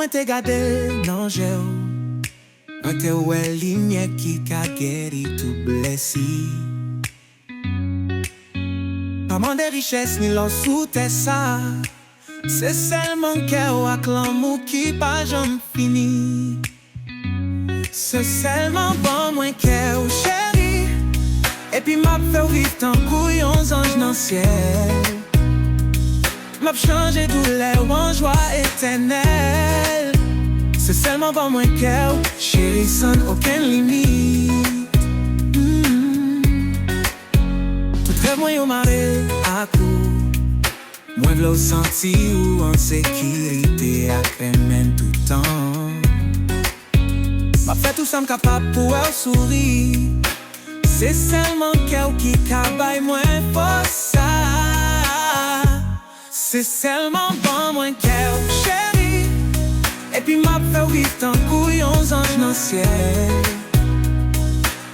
moi te gade nan jè ou. Mwen te wè linye ki ka geri tout blessi. Pa mande richesse ni lò sou te sa. Se selman kè ou ak l'amou ki pa jom fini. Se selman bon mwen kè ou chéri. Epi m'ap fè ou viv tan kou yon zanj nan ciel. M'ap chanje doulè ou an joie éternelle. Se selman bon mwen kè ou chéri san aucun limite. Tout rêve mwen yo mare akou. Mwen vle ou santi ou an sécurité ak remen toutan. Ma fè tout sa m'kapab pou ou souri. Se selman kè ou ki kabay mwen fosa. Se selman bon mwen kè ou chéri. Epi m'ap fè ou viv tan kou yon zanj nan ciel.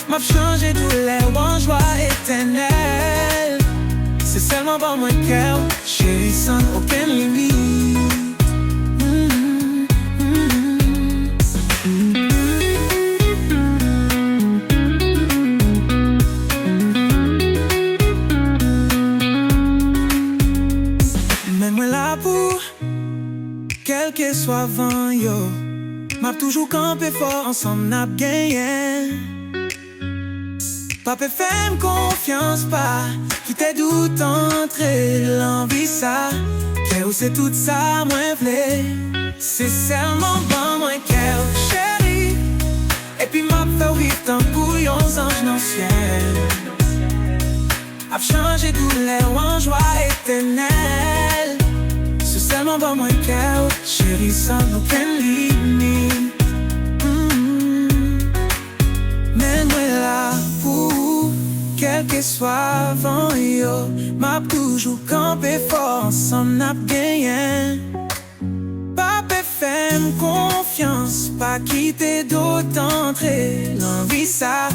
M'ap chanje doulè ou an joie éternelle. Se selman bon mwen kè ou chéri san aucun limite. Quel que soit vent yo, m'ap toujou campé fort, ensemble n'ap genyen. Pape fèm confiance pa, ki te doute entre l'envie sa. Kè ou c'est tout ça mwen vle. C'est seulement bon mwen kè ou chéri. Epi m'ap fè ou viv tan kou yon zanj nan ciel. Ap chanje doulè ou an joie éternelle. Se selman bon mwen kè ou chéri san aucun limite. Men mwen la pou, quel que soit vent yo, m'ap toujou campé fort, ensemble n'ap genyen. Pape fèm confiance, pa kite d'autre entre l'envie sa.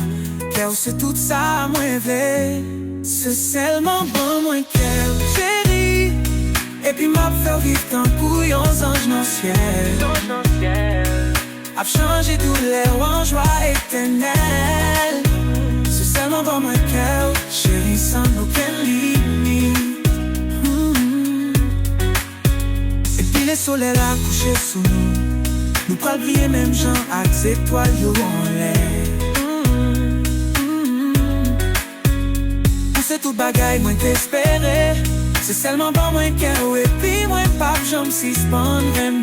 Kè ou c'est tout ça mwen vle. Se selman bon mwen kè ou chéri. Epi m'ap fè ou viv tan kou yon zanj nan ciel. Ap chanje doulè ou an joie éternelle. Se selman bon mwen kè ou chéri san aucun limite. Epi le soleil a couché sou nou. Nou pral briller même jan ak zétoile yo an lè. Pou se tout bagay mwen t'espere. Se selman bon mwen kè ou epi mwen pap jom si span rem